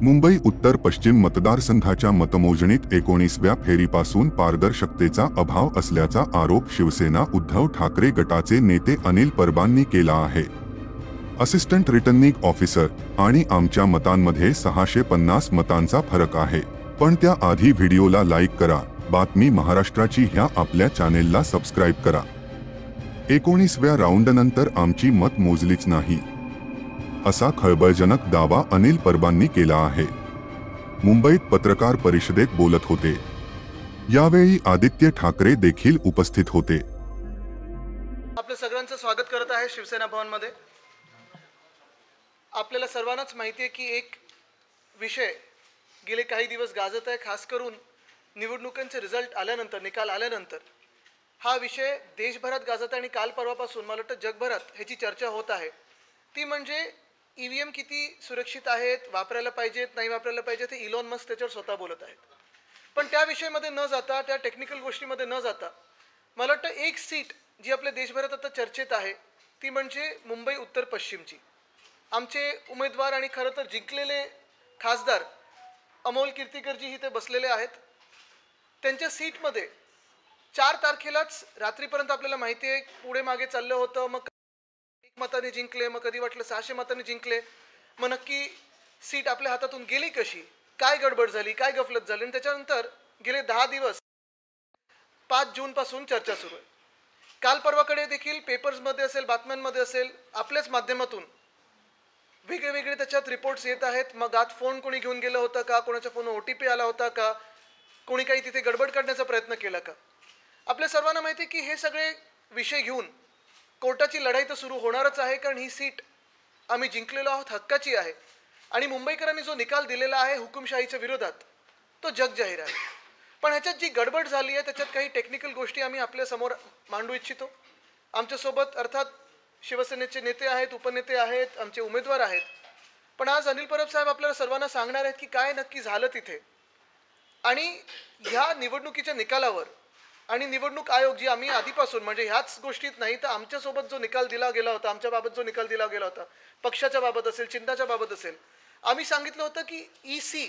मुंबई उत्तर पश्चिम मतदारसंघाच्या मतमोजणीत 19व्या फेरीपासून पारदर्शकतेचा अभाव असल्याचा आरोप शिवसेना उद्धव ठाकरे गटाचे नेते अनिल परबांनी केला आहे. असिस्टंट रिटर्निंग ऑफिसर आणि आमच्या मतांमध्ये 650 मतांचा फरक आहे. पण त्याआधी व्हिडिओला लाईक करा, बातमी महाराष्ट्राची ह्या आपल्या चॅनेलला सबस्क्राईब करा. 19व्या राऊंडनंतर आमची मत मोजलीच नाही, असा खळबळजनक दावा अनिल परबांनी केला आहे. मुंबईत पत्रकार परिषदेत बोलत होते. यावेळी आदित्य ठाकरे देखील उपस्थित होते. आपल्या सगळ्यांचं स्वागत करत आहे शिवसेना भवनमध्ये. आपल्याला सर्वांनाच माहिती आहे की एक विषय गेले काही दिवस गाजत आहे, खास करून निवडणुकांचे रिझल्ट आल्यानंतर, निकाल आल्यानंतर हा विषय देशभरात गाजत आहे आणि काल परवापासून मला वाटतं जगभरात ह्याची चर्चा होत आहे. ती म्हणजे EVM किती सुरक्षित आहेत, वापरायला पाहिजेत, नाही वापरायला पाहिजेत, हे इलॉन मस्क त्याच्यावर स्वतः बोलत आहेत. पण त्या विषयामध्ये न जाता, त्या टेक्निकल गोष्टीमध्ये न जाता, मला वाटतं एक सीट जी आपल्या देशभरात आता चर्चेत आहे ती म्हणजे मुंबई उत्तर पश्चिमची. आमचे उमेदवार आणि खरं तर जिंकलेले खासदार अमोल कीर्तीकरजी इथे बसलेले आहेत. त्यांच्या सीटमध्ये 4 तारखेलाच रात्रीपर्यंत आपल्याला माहिती आहे पुढे मागे चाललं होतं. मग 1 मताने जिंकले, मग कधी वाटलं 600 मतांनी जिंकले. मग नक्की सीट आपल्या हातातून गेली कशी, काय गडबड झाली, काय गफलत झाली. आणि त्याच्यानंतर गेले 10 दिवस 5 जून पासून चर्चा सुरू आहे. काल परवाकडे देखील पेपर्समध्ये असेल, बातम्यांमध्ये असेल, आपल्याच माध्यमातून वेगळे वेगळे त्याच्यात रिपोर्ट्स येत आहेत. मग आत फोन कोणी घेऊन गेलं होतं का, कोणाच्या फोनवर OTP आला होता का, कोणी काही तिथे गडबड करण्याचा प्रयत्न केला का. आपल्या सर्वांना माहिती आहे की हे सगळे विषय घेऊन कोर्टाची लढाई तर सुरू होणारच आहे, कारण ही सीट आम्ही जिंकलेलो आहोत, हक्काची आहे. आणि मुंबईकरांनी जो निकाल दिलेला आहे हुकुमशाहीच्या विरोधात तो जगजाहीर आहे. पण ह्याच्यात जी गडबड झाली आहे त्याच्यात काही टेक्निकल गोष्टी आम्ही आपल्या समोर मांडू इच्छितो. आमच्यासोबत अर्थात शिवसेनेचे नेते आहेत, उपनेते आहेत, आमचे उमेदवार आहेत. पण आज अनिल परब साहेब आपल्याला सर्वांना सांगणार आहेत की काय नक्की झालं तिथे. आणि ह्या निवडणुकीच्या निकालावर आणि निवडणूक आयोग जी आम्ही आधीपासून म्हणजे ह्याच गोष्टीत नाही तर आमच्यासोबत जो निकाल दिला गेला होता, आमच्याबाबत जो निकाल दिला गेला होता, पक्षाच्या बाबत असेल, चिन्हाच्या बाबत असेल, आम्ही सांगितलं होतं की EC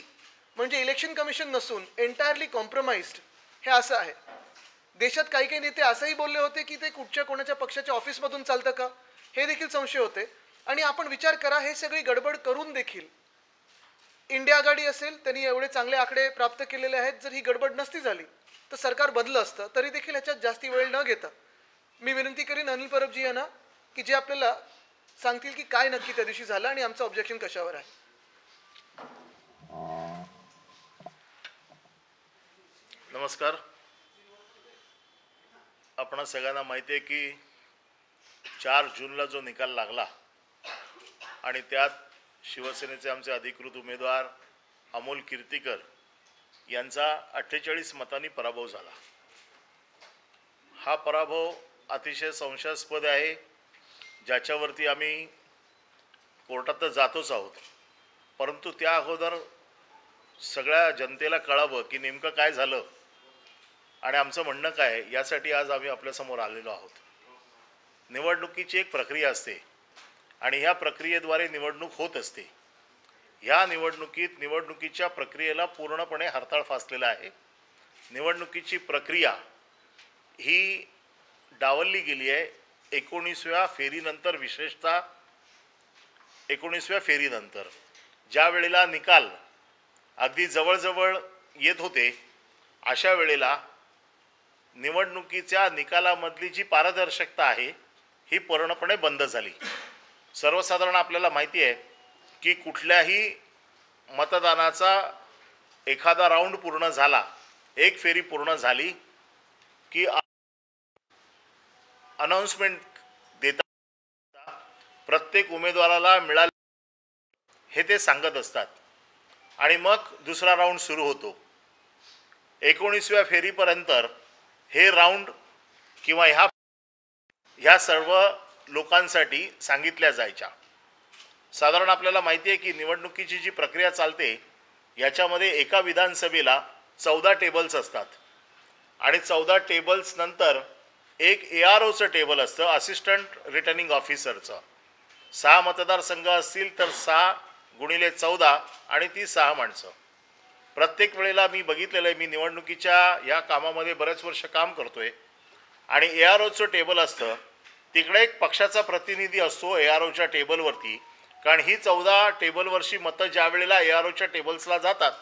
म्हणजे इलेक्शन कमिशन नसून एंटायरली कॉम्प्रोमाइज्ड हे असं आहे. देशात काही काही नेते असंही बोलले होते की ते कुठच्या कोणाच्या पक्षाच्या ऑफिसमधून चालतं का, हे देखील संशय होते. आणि आपण विचार करा, हे सगळी गडबड करून देखील इंडिया आघाडी असेल, त्यांनी एवढे चांगले आकडे प्राप्त केलेले आहेत. जर ही गडबड नसती झाली तर सरकार बदलं असतं. तरी देखील ह्याच्यात जास्ती वेळ न घेता मी विनंती करीन अनिल परबजी यांना की जे आपल्याला सांगतील की काय नक्की त्या दिवशी झालं आणि आमचं ऑब्जेक्शन कशावर आहे. नमस्कार. आपण सगळ्यांना माहिती आहे की 4 जूनला जो निकाल लागला आणि त्यात शिवसेनेचे आमचे अधिकृत उमेदवार अमोल कीर्तीकर यांचा 48 मतांनी पराभव झाला. हा पराभव अतिशय संशयास्पद आहे, ज्याच्यावरती आम्ही कोर्टात तर जातोच आहोत. परंतु त्या अगोदर सगळ्या जनतेला कळावं की नेमकं काय झालं आणि आमचं म्हणणं काय, यासाठी आज आम्ही आपल्यासमोर आलेलो आहोत. निवडणुकीची एक प्रक्रिया असते आणि ह्या प्रक्रियेद्वारे निवडणूक होत असते. ह्या निवडणुकीच्या प्रक्रियेला पूर्णपणे हरताळ फासलेला आहे. निवडणुकीची प्रक्रिया ही डावलली गेली आहे. 19व्या फेरीनंतर, विशेषतः 19व्या फेरीनंतर ज्या वेळेला निकाल अगदी जवळजवळ येत होते, अशा वेळेला निवडणुकीच्या निकालामधली जी पारदर्शकता आहे ही पूर्णपणे बंद झाली. सर्वसाधारण आपल्याला माहिती आहे की कुठल्याही मतदानाचा एखादा राऊंड पूर्ण झाला, एक फेरी पूर्ण झाली की अनाउन्समेंट देता प्रत्येक उमेदवाराला मिळाले हे ते सांगत असतात आणि मग दुसरा राऊंड सुरू होतो. 19व्या फेरीपर्यंत हे राऊंड किंवा ह्या सर्व लोकांसाठी सांगितल्या जायच्या. साधारण आपल्याला माहिती आहे की निवडणुकीची जी प्रक्रिया चालते याच्यामध्ये एका विधानसभेला 14 टेबल्स असतात आणि 14 टेबल्स नंतर एक AROचं टेबल असतं, असिस्टंट रिटर्निंग ऑफिसरचं. 6 मतदारसंघ असतील तर 6 गुणिले 14 आणि ती 6 माणसं. प्रत्येक वेळेला मी बघितलेलं आहे, मी निवडणुकीच्या या कामामध्ये बरेच वर्ष काम करतोय आणि AROचं टेबल असतं, तिकडे एक पक्षाचा प्रतिनिधी असतो AROच्या टेबलवरती, कारण ही 14 टेबलवरची मतं ज्या वेळेला AROच्या टेबल्सला जातात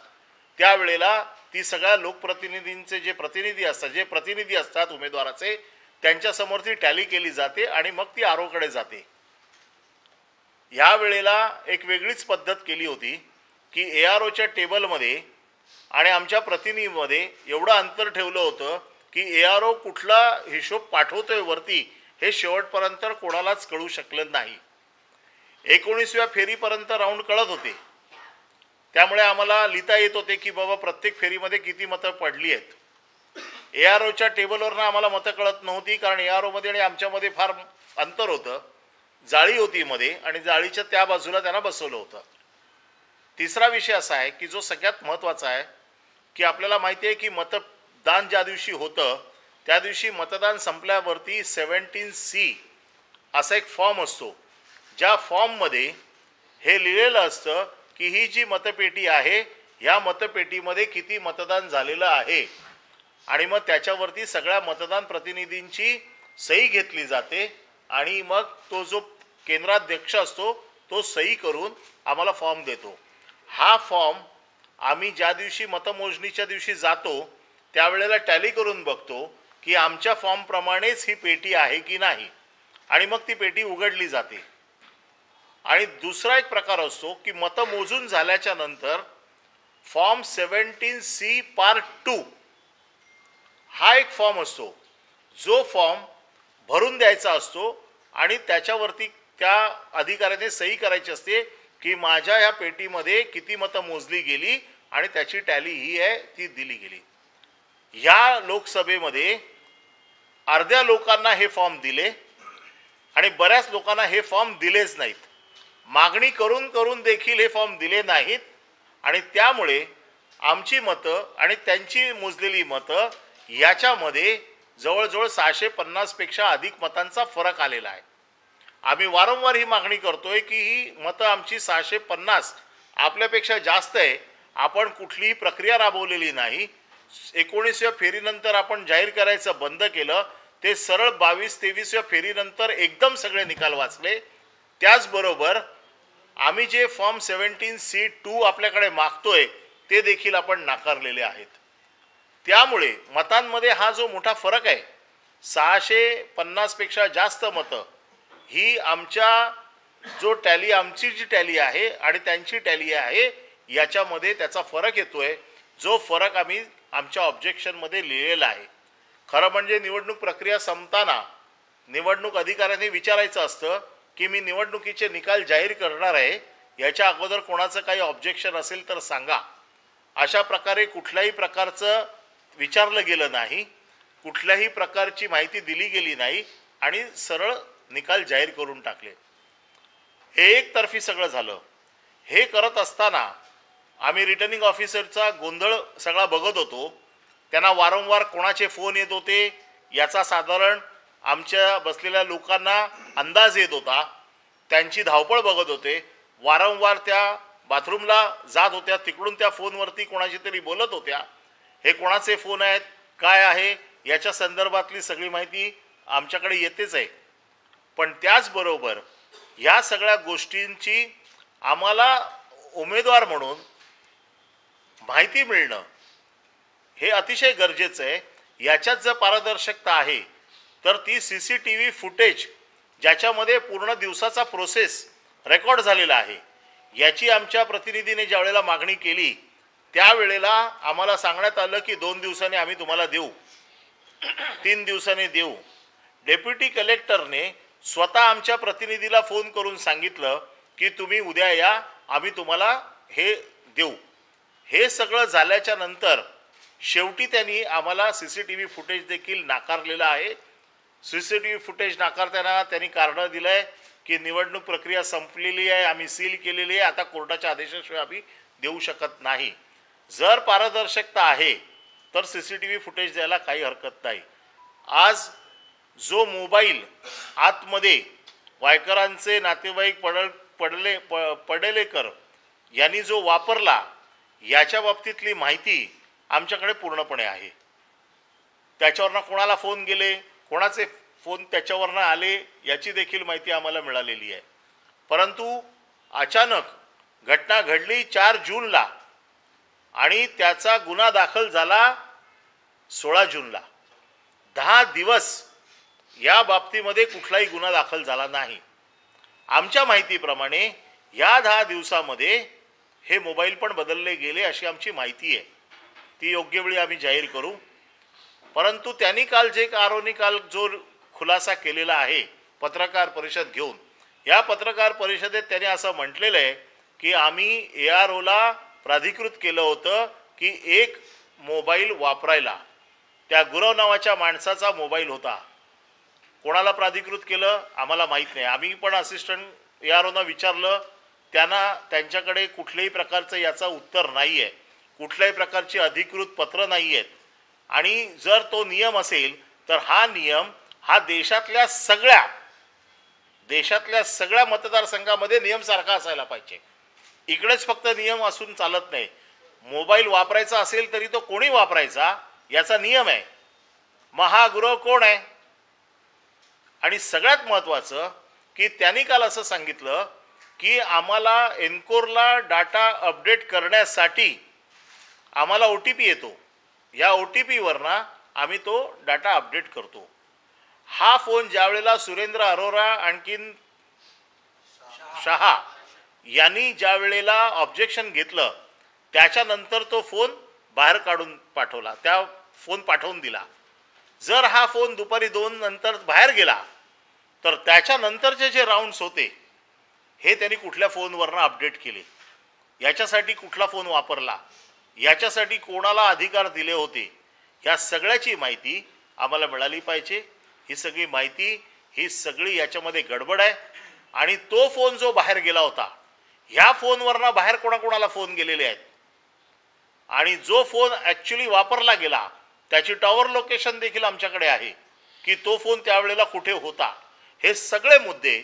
त्यावेळेला ती सगळ्या लोकप्रतिनिधींचे जे प्रतिनिधी असतात उमेदवाराचे, त्यांच्यासमोर ती टॅली केली जाते आणि मग ती आरोकडे जाते. ह्या वेळेला एक वेगळीच पद्धत केली होती की AROच्या टेबलमध्ये आणि आमच्या प्रतिनिधीमध्ये एवढं अंतर ठेवलं होतं की ARO कुठला हिशोब पाठवतोय वरती हे शेवटपर्यंत कोणालाच कळू शकलं नाही. 19व्या फेरीपर्यंत राऊंड कळत होते, त्यामुळे आम्हाला लिहिता येत होते की बाबा प्रत्येक फेरीमध्ये किती मतं पडली आहेत. AROच्या टेबलवरनं आम्हाला मतं कळत नव्हती, कारण AROमध्ये आणि आमच्यामध्ये फार अंतर होतं. जाळी होती मध्ये आणि जाळीच्या त्या बाजूला त्यांना बसवलं होतं. तिसरा विषय असा आहे की जो सगळ्यात महत्त्वाचा आहे की आपल्याला माहिती आहे की मतदान ज्या दिवशी होतं त्या दिवशी मतदान संपल्यावरती 17C असा एक फॉर्म असतो, ज्या फॉर्ममध्ये हे लिहिलेलं असतं की ही जी मतपेटी आहे ह्या मतपेटीमध्ये किती मतदान झालेलं आहे आणि मग त्याच्यावरती सगळ्या मतदान प्रतिनिधींची सही घेतली जाते आणि मग तो जो केंद्राध्यक्ष असतो तो सही करून आम्हाला फॉर्म देतो. हा फॉर्म आम्ही ज्या दिवशी मतमोजणीच्या दिवशी जातो त्यावेळेला टॅली करून बघतो की आमच्या फॉर्मप्रमाणेच ही पेटी आहे की नाही आणि मग ती पेटी उघडली जाते. आणि दुसरा एक प्रकार असतो की मतं मोजून झाल्याच्या नंतर फॉर्म 17C पार्ट 2 हा एक फॉर्म असतो, जो फॉर्म भरून द्यायचा असतो आणि त्याच्यावरती त्या अधिकाऱ्याने सही करायची असते की माझ्या या पेटीमध्ये किती मतं मोजली गेली आणि त्याची टॅली ही आहे ती दिली गेली. या लोकसभेमध्ये अर्ध्या लोकांना हे फॉर्म दिले आणि बऱ्याच लोकांना हे फॉर्म दिलेच नाहीत. मागणी करून करून देखील हे फॉर्म दिले नाहीत आणि त्यामुळे आमची मतं आणि त्यांची मोजलेली मतं याच्यामध्ये जवळजवळ 650 पेक्षा अधिक मतांचा फरक आलेला आहे. आम्ही वारंवार ही मागणी करतोय की ही मतं आमची 650 आपल्यापेक्षा जास्त आहे. आपण कुठलीही प्रक्रिया राबवलेली नाही. 19व्या फेरीनंतर आपण जाहीर करायचं बंद केलं, ते सरळ 22-23व्या फेरीनंतर एकदम सगळे निकाल वाचले. त्याचबरोबर आम्ही जे फॉर्म 17C2 आपल्याकडे मागतोय ते देखील आपण नाकारलेले आहेत. त्यामुळे मतांमध्ये हा जो मोठा फरक आहे, 650 पेक्षा जास्त मतं ही आमच्या जो टॅली आमची जी टॅली आहे आणि त्यांची टॅली आहे याच्यामध्ये त्याचा फरक येतोय, जो फरक आम्ही आमच्या ऑब्जेक्शनमध्ये लिहिलेला आहे. खरं म्हणजे निवडणूक प्रक्रिया संपताना निवडणूक अधिकाऱ्यांनी विचारायचं असतं की मी निवडणुकीचे निकाल जाहीर करणार आहे, याच्या अगोदर कोणाचं काही ऑब्जेक्शन असेल तर सांगा. अशा प्रकारे कुठल्याही प्रकारचं विचारलं गेलं नाही, कुठल्याही प्रकारची माहिती दिली गेली नाही आणि सरळ निकाल जाहीर करून टाकले. हे एकतर्फी सगळं झालं. हे करत असताना आम्ही रिटर्निंग ऑफिसरचा गोंधळ सगळा बघत होतो. त्यांना वारंवार कोणाचे फोन येत होते याचा साधारण आमच्या बसलेल्या लोकांना अंदाज येत होता. त्यांची धावपळ बघत होते. वारंवार त्या बाथरूमला जात होत्या, तिकडून त्या फोनवरती कोणाशी तरी बोलत होत्या. हे कोणाचे फोन आहेत, काय आहे याच्या संदर्भातली सगळी माहिती आमच्याकडे येतेच आहे. पण त्याचबरोबर ह्या सगळ्या गोष्टींची आम्हाला उमेदवार म्हणून माहिती मिळणं हे अतिशय गरजेचं आहे. याच्यात जर पारदर्शकता आहे तर ती CCTV फुटेज ज्याच्यामध्ये पूर्ण दिवसाचा प्रोसेस रेकॉर्ड झालेला आहे, याची आमच्या प्रतिनिधीने ज्या वेळेला मागणी केली त्यावेळेला आम्हाला सांगण्यात आलं की 2 दिवसांनी आम्ही तुम्हाला देऊ, 3 दिवसांनी देऊ. डेप्युटी कलेक्टरने स्वतः आमच्या प्रतिनिधीला फोन करून सांगितलं की तुम्ही उद्या या, आम्ही तुम्हाला हे देऊ. हे सगळं झाल्याच्या नंतर शेवटी त्यांनी आम्हाला CCTV फुटेज देखील नाकारलेलं आहे. CCTV फुटेज नाकारताना त्यांनी कारण दिलं आहे की निवडणूक प्रक्रिया संपलेली आहे, आम्ही सील केलेली आहे, आता कोर्टाच्या आदेशाशिवाय आम्ही देऊ शकत नाही. जर पारदर्शकता आहे तर CCTV फुटेज द्यायला काही हरकत नाही. आज जो मोबाईल आतमध्ये वायकरांचे नातेवाईक पडलेकर यांनी जो वापरला याच्या बाबतीतली माहिती आमच्याकडे पूर्णपणे आहे. त्याच्यावरनं कोणाला फोन गेले, कोणाचे फोन त्याच्यावरनं आले याची देखील माहिती आम्हाला मिळालेली आहे. परंतु अचानक घटना घडली 4 जूनला आणि त्याचा गुन्हा दाखल झाला 16 जूनला. 10 दिवस या बाबतीमध्ये कुठलाही गुन्हा दाखल झाला नाही. आमच्या माहितीप्रमाणे या 10 दिवसामध्ये हे मोबाईल पण बदलले गेले अशी आमची माहिती आहे. ती योग्य वेळी आम्ही जाहीर करू. परंतु त्यांनी काल आरोनी काल जो खुलासा केलेला आहे पत्रकार परिषद घेऊन, या पत्रकार परिषदेत त्यांनी असं म्हटलेलं आहे की आम्ही AROला प्राधिकृत केलं होतं की एक मोबाईल वापरायला. त्या गुरव नावाच्या माणसाचा मोबाईल होता. कोणाला प्राधिकृत केलं आम्हाला माहीत नाही. आम्ही पण असिस्टंट AROना विचारलं, त्यांच्याकडे कुठल्याही प्रकारचं याचं उत्तर नाही आहे. कुठल्याही प्रकारची अधिकृत पत्र नाही आहेत. आणि जर तो नियम असेल तर हा नियम हा देशातल्या सगळ्या मतदारसंघामध्ये नियम सारखा असायला पाहिजे. इकडेच फक्त नियम असून चालत नाही. मोबाईल वापरायचा असेल तरी तो कोणी वापरायचा याचा नियम आहे. मग हा गुरव कोण आहे? आणि सगळ्यात महत्त्वाचं की त्यांनी काल असं सांगितलं की आम्हाला एनकोरला डाटा अपडेट करण्यासाठी आम्हाला OTP येतो. या OTP वरनं आम्ही तो डाटा अपडेट करतो. हा फोन ज्या वेळेला सुरेंद्र अरोरा आणखीन शहा यांनी ज्या वेळेला ऑब्जेक्शन घेतलं त्याच्यानंतर तो फोन बाहेर काढून पाठवला, त्या फोन पाठवून दिला. जर हा फोन दुपारी 2 नंतर बाहेर गेला तर त्याच्यानंतरचे जे राऊंड्स होते हे त्यांनी कुठल्या फोनवरनं अपडेट केले, याच्यासाठी कुठला फोन वापरला, याच्यासाठी कोणाला अधिकार दिले होते, या सगळ्याची माहिती आम्हाला मिळाली पाहिजे. ही सगळी माहिती ही सगळी याच्यामध्ये गडबड आहे. आणि तो फोन जो बाहेर गेला होता ह्या फोनवरनं बाहेर कोणाकोणाला फोन गेलेले आहेत आणि जो फोन ॲक्च्युली वापरला गेला त्याची टॉवर लोकेशन देखील आमच्याकडे आहे की तो फोन त्यावेळेला कुठे होता. हे सगळे मुद्दे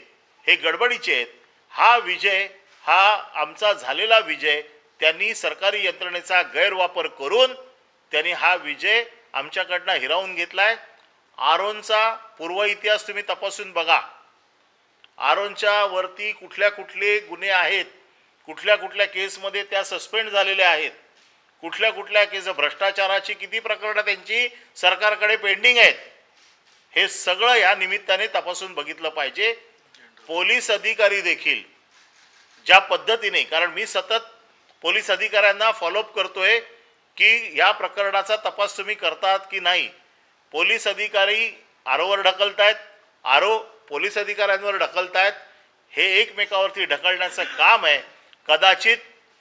हे गडबडीचे आहेत. हा विजय हा आमचा झालेला विजय त्यांनी सरकारी यंत्रणेचा गैरवापर करून त्यांनी हा विजय आमच्याकडनं हिरावून घेतलाय. आरोनचा पूर्व इतिहास तुम्ही तपासून बघा. आरोनच्या वरती कुठले गुन्हे आहेत, कुठल्या केसमध्ये त्या सस्पेंड झालेल्या आहेत, कुठल्या केस भ्रष्टाचाराची किती प्रकरणं त्यांची सरकारकडे पेंडिंग आहेत, हे सगळं या निमित्ताने तपासून बघितलं पाहिजे. पोलीस अधिकारी देखील ज्या पद्धतीने, कारण मी सतत पोलीस अधिकाऱ्यांना फॉलोअप करतोय की या प्रकरणाचा तपास तुम्ही करतात की नाही. पोलीस अधिकारी आरोवर ढकलतायत, आरो पोलीस अधिकाऱ्यांवर ढकलतायत. हे एकमेकावरती ढकलण्याचं काम आहे. कदाचित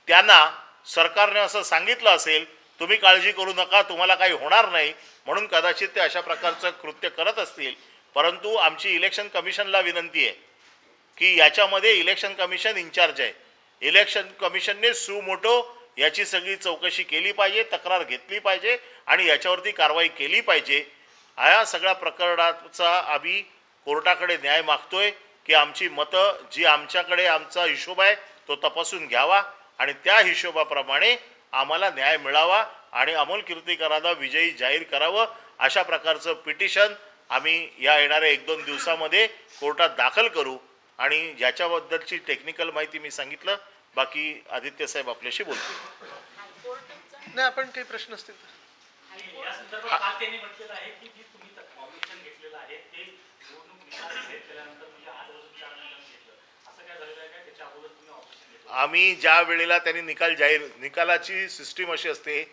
त्यांना सरकारने असं सांगितलं असेल तुम्ही काळजी करू नका, तुम्हाला काही होणार नाही, म्हणून कदाचित ते अशा प्रकारचं कृत्य करत असतील. परंतु आमची इलेक्शन कमिशनला विनंती आहे की याच्यामध्ये इलेक्शन कमिशन इन्चार्ज आहे. इलेक्शन कमिशनने सुमोटो याची सगळी चौकशी केली पाहिजे, तक्रार घेतली पाहिजे आणि याच्यावरती कारवाई केली पाहिजे. या सगळ्या प्रकरणाचा आम्ही कोर्टाकडे न्याय मागतोय की आमची मतं जी आमच्याकडे आमचा हिशोब आहे तो तपासून घ्यावा आणि त्या हिशोबाप्रमाणे आम्हाला न्याय मिळावा आणि अमोल कीर्तीकरांना विजयी जाहीर करावं. अशा प्रकारचं पिटिशन आम्ही या येणाऱ्या 1-2 दिवसामध्ये कोर्टात दाखल करू. आणि याच्याबद्दलची टेक्निकल माहिती मी सांगितलं. बाकी आदित्य साहेब आपल्याशी बोलतील. नाही, आपण काही प्रश्न असतील तर. आम्ही ज्या वेळेला त्यांनी निकालाची सिस्टीम अशी असते,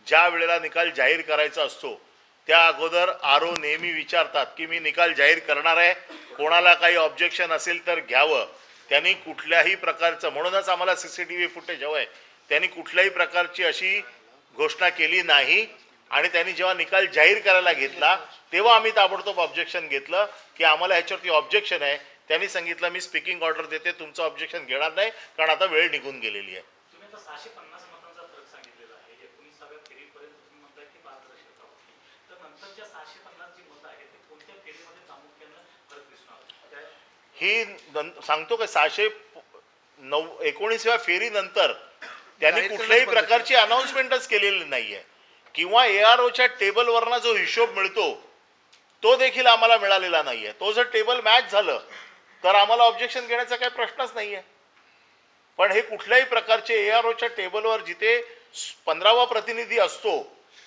ज्या वेळेला निकाल जाहीर करायचा असतो त्या अगोदर आरो नेहमी विचारतात की मी निकाल जाहीर करणार आहे, कोणाला काही ऑब्जेक्शन असेल तर घ्यावं. त्यांनी कुठल्याही प्रकारचं, म्हणूनच आम्हाला CCTV फुटेज हवं आहे, त्यांनी कुठल्याही प्रकारची अशी घोषणा केली नाही. आणि त्यांनी जेव्हा निकाल जाहीर करायला घेतला तेव्हा आम्ही ताबडतोब ऑब्जेक्शन घेतलं की आम्हाला याच्यावरती ऑब्जेक्शन आहे. त्यांनी सांगितलं मी स्पीकिंग ऑर्डर देते, तुमचं ऑब्जेक्शन घेणार नाही कारण आता वेळ निघून गेलेली आहे. ही सांगतो का 619व्या फेरीनंतर त्यांनी जाहीर कुठल्याही करणंच बंद प्रकारची अनाउन्समेंटच केलेली नाहीये किंवा AROच्या टेबलवरना जो हिशोब मिळतो तो देखील आम्हाला मिळालेला नाहीये. तो जर टेबल मॅच झालं तर आम्हाला ऑब्जेक्शन घेण्याचा काही प्रश्नच नाहीये. पण हे कुठल्याही प्रकारचे AROच्या टेबलवर जिथे 15वा प्रतिनिधी असतो,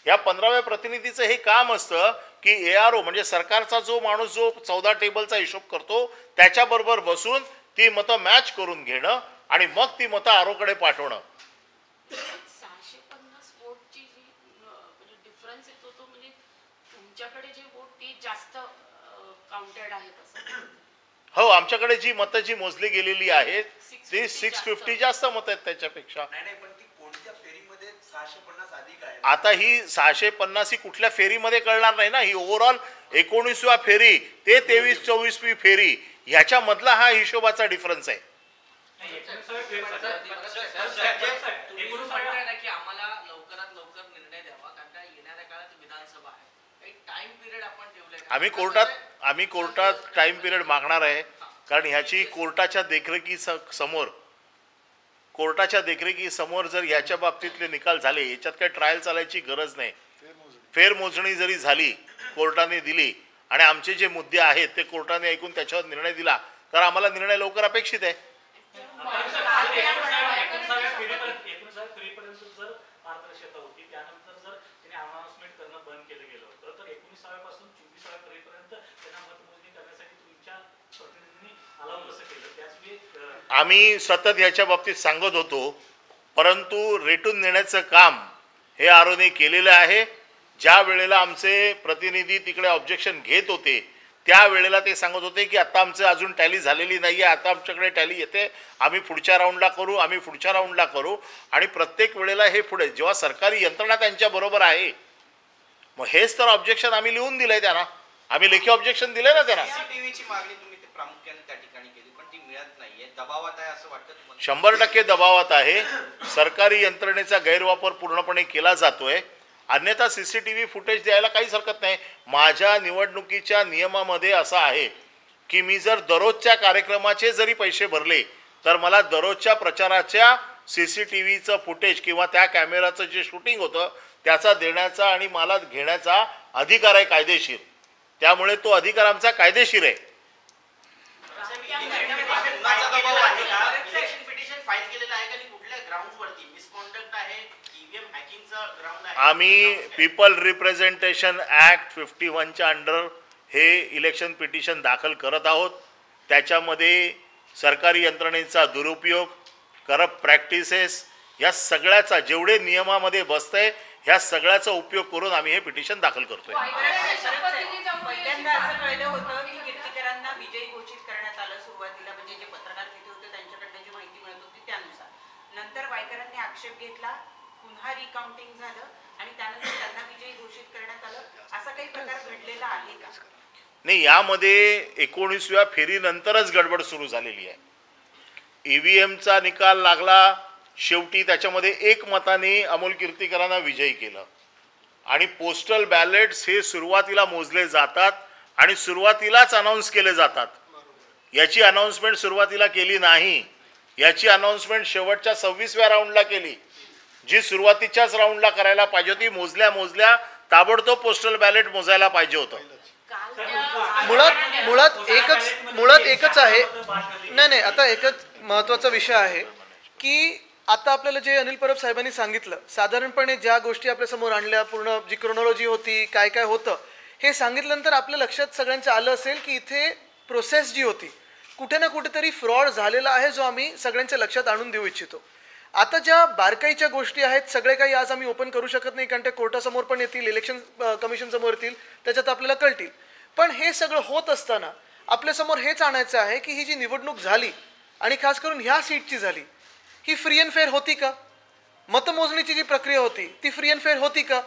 या 15व्या प्रतिनिधीचं हे काम असतं की ARO म्हणजे सरकारचा जो माणूस जो 14 टेबलचा हिशोब करतो त्याच्याबरोबर बसून ती मतं मॅच करून घेणं आणि मग ती मतं आरोकडे पाठवणं. 650 वोटची जी म्हणजे डिफरन्स येतो तो म्हणजे तुमच्याकडे जे वोट ते जास्त काउंटेड आहेत असं. हो, आमच्याकडे जी मतं जी मोजली गेलेली आहेत ती 650 जास्त मतं आहेत त्याच्यापेक्षा. नाही पण ती कोणत्या फेरीमध्ये 650 अधिक आहे? आता ही 650 ही कुठल्या फेरीमध्ये कळणार नाही ना. ही ओव्हरऑल 19व्या फेरी ते 23-24वी फेरी ह्याच्या मधला हा हिशोबाचा डिफरन्स आहे. तुम्ही म्हणताय ना की आम्हाला लवकरात लवकर निर्णय द्यावा कारण का येणाऱ्या काळात विधानसभा आहे, काही टाइम पिरियड आपण ठेवलाय का? आम्ही कोर्टात टाइम पिरियड मागणार आहे कारण ह्याची कोर्टाच्या देखरेखीसमोर जर ह्याच्या बाबतीतले निकाल झाले, याच्यात काही ट्रायल चालायची गरज नाही. फेरमोजणी जरी झाली कोर्टाने दिली आणि आमचे जे मुद्दे आहेत ते कोर्टाने ऐकून त्याच्यावर निर्णय दिला तर आम्हाला निर्णय लवकर अपेक्षित आहे. आम्ही सतत याच्या बाबतीत सांगत होतो, परंतु रेटून नेण्याचं काम हे आरोने केलेलं आहे. ज्या वेळेला आमचे प्रतिनिधी तिकडे ऑब्जेक्शन घेत होते त्यावेळेला ते सांगत होते की आता आमचं अजून टॅली झालेली नाही आहे, आता आमच्याकडे टॅली येते, आम्ही पुढच्या राऊंडला करू आणि प्रत्येक वेळेला हे पुढे जेव्हा सरकारी यंत्रणा त्यांच्या बरोबर आहे मग हेच तर ऑब्जेक्शन आम्ही लिहून दिलंय त्यांना, आम्ही लेखी ऑब्जेक्शन दिलंय ना त्यांना. सीसीटीव्हीची मागणी तुम्ही प्रामुख्याने त्या ठिकाणी केली पण ती मिळत नाहीये, दबावात आहे असं वाटतं तुम्हाला? 100% दबावात आहे. सरकारी यंत्रणेचा गैरवापर पूर्णपणे केला जातोय. अन्यथा CCTV फुटेज द्यायला काहीच हरकत नाही. माझ्या निवडणुकीच्या नियमामध्ये असं आहे की मी जर दररोजच्या कार्यक्रमाचे जरी पैसे भरले तर मला दररोजच्या प्रचाराच्या CCTVचं फुटेज किंवा त्या कॅमेराचं जे शूटिंग होतं त्याचा देण्याचा आणि मला घेण्याचा अधिकार आहे कायदेशीर. त्यामुळे तो अधिकार आमचा कायदेशीर आहे. आम्ही पीपल रिप्रेझेंटेशन ऍक्ट 51च्या अंडर हे इलेक्शन पिटिशन दाखल करत आहोत. त्याच्यामध्ये सरकारी यंत्रणेचा दुरुपयोग, करप्ट प्रॅक्टिसेस या सगळ्याचा जेवढे नियमामध्ये बसतंय ह्या सगळ्याचा उपयोग करून आम्ही हे पिटिशन दाखल करतोय. पहिल्यांदा असं कळलं होतं की कीर्तिकरांना विजयी घोषित करण्यात आलं सुरुवातीला, म्हणजे जे पत्रकार तिथे होते त्यांच्याकडनं जी माहिती मिळत होती त्यानुसार. नंतर वायकरांनी आक्षेप घेतला, पुन्हा रिकाउंटिंग झालं आणि त्यानंतर त्यांना विजयी घोषित करण्यात आलं. असा काही प्रकार घडलेला आहे का? नाही, यामध्ये 19व्या फेरीनंतरच गडबड सुरू झालेली आहे. EVMचा निकाल लागला, शेवटी त्याच्यामध्ये 1 मताने अमोल कीर्तिकरांना विजयी केलं आणि पोस्टल बॅलेट्स हे सुरुवातीला मोजले जातात आणि सुरुवातीलाच अनाऊन्स केले जातात. याची अनाऊन्समेंट सुरुवातीला केली नाही, याची अनाऊन्समेंट शेवटच्या 26व्या राऊंडला केली, जी सुरुवातीच्याच राऊंडला करायला पाहिजे होती. मोजल्या ताबडतोब पोस्टल बॅलेट मोजायला पाहिजे होतं. मुळात एकच आहे. नाही, आता एकच महत्वाचा विषय आहे की आता आपल्याला जे अनिल परब साहेबांनी सांगितलं, साधारणपणे ज्या गोष्टी आपल्या समोर आणल्या, पूर्ण जी क्रोनॉलॉजी होती, काय काय होतं हे सांगितल्यानंतर आपल्या लक्षात सगळ्यांचं आलं असेल की इथे प्रोसेस जी होती कुठे ना कुठेतरी फ्रॉड झालेला आहे, जो आम्ही सगळ्यांच्या लक्षात आणून देऊ इच्छितो. आता ज्या बारकाईच्या गोष्टी आहेत सगळे काही आज आम्ही ओपन करू शकत नाही कारण ते कोर्टासमोर पण येतील, इलेक्शन कमिशन समोर येतील, त्याच्यात आपल्याला कळतील. पण हे सगळं होत असताना आपल्यासमोर हेच आणायचं आहे की ही जी निवडणूक झाली आणि खास करून ह्या सीटची झाली, ही फ्री अँड फेअर होती का? मतमोजणीची जी प्रक्रिया होती ती फ्री अँड फेअर होती का?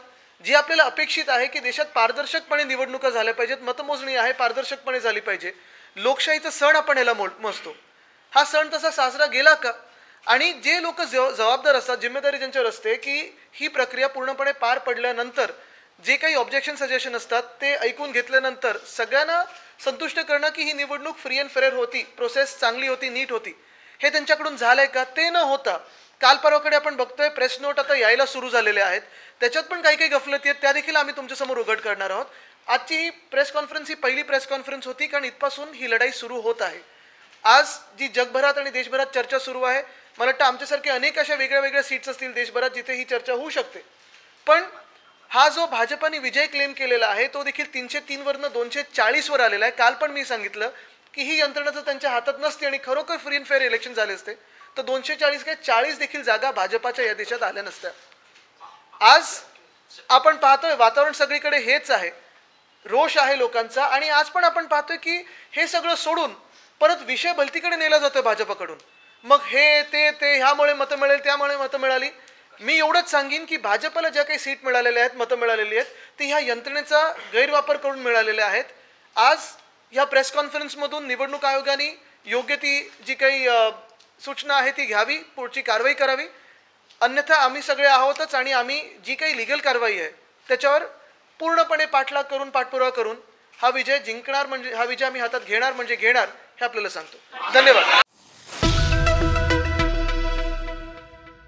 जी आपल्याला अपेक्षित आहे की देशात पारदर्शकपणे निवडणुका झाल्या पाहिजेत, मतमोजणी आहे पारदर्शकपणे झाली पाहिजे, लोकशाहीचा सण आपण याला मोजतो, हा सण तसा साजरा गेला का? आणि जे लोक जबाबदार असतात, जिम्मेदारी ज्यांच्यावर असते की ही प्रक्रिया पूर्णपणे पार पडल्यानंतर जे काही ऑब्जेक्शन सजेशन असतात ते ऐकून घेतल्यानंतर सगळ्यांना संतुष्ट करणं की ही निवडणूक फ्री अँड फेअर होती, प्रोसेस चांगली होती, नीट होती, हे त्यांच्याकडून झालंय का? ते न होता काल परवाकडे आपण बघतोय प्रेस नोट आता यायला सुरू झालेले आहेत, त्याच्यात पण काही काही गफलती आहेत, त्या देखील आम्ही तुमच्यासमोर उघड करणार आहोत. आजची ही प्रेस कॉन्फरन्स ही पहिली प्रेस कॉन्फरन्स होती, कारण इथपासून ही लढाई सुरू होत आहे. आज जी जगभरात आणि देशभरात चर्चा सुरू आहे, मला वाटतं आमच्यासारखे अनेक अशा वेगळ्या वेगळ्या सीट्स असतील देशभरात जिथे ही चर्चा होऊ शकते. पण हा जो भाजपाने विजय क्लेम केलेला आहे तो देखील 303 वरनं 240 वर आलेला आहे. काल पण मी सांगितलं की ही यंत्रणा जर त्यांच्या हातात नसते आणि खरोखर फ्री अँड फेअर इलेक्शन झाले असते तर 240 काय 40 देखील जागा भाजपाच्या या देशात आल्या नसत्या. आज आपण पाहतोय वातावरण सगळीकडे हेच आहे, रोष आहे लोकांचा. आणि आज पण आपण पाहतोय की हे सगळं सोडून परत विषय भलतीकडे नेला जातोय भाजपाकडून. मग हे ते ह्यामुळे मतं मिळेल, त्यामुळे मतं मिळाली. मी एवढंच सांगेन की भाजपला ज्या काही सीट मिळालेल्या आहेत, मतं मिळालेली आहेत, ती ह्या यंत्रणेचा गैरवापर करून मिळालेल्या आहेत. आज ह्या प्रेस कॉन्फरन्समधून निवडणूक आयोगाने योग्य ती जी काही सूचना आहे ती घ्यावी, पुढची कारवाई करावी. अन्यथा आम्ही सगळे आहोतच आणि आम्ही जी काही लिगल कारवाई आहे त्याच्यावर पूर्णपणे पाठलाग करून, पाठपुरावा करून हा विजय जिंकणार, म्हणजे हा विजय आम्ही हातात घेणार म्हणजे घेणार हे आपल्याला सांगतो. धन्यवाद.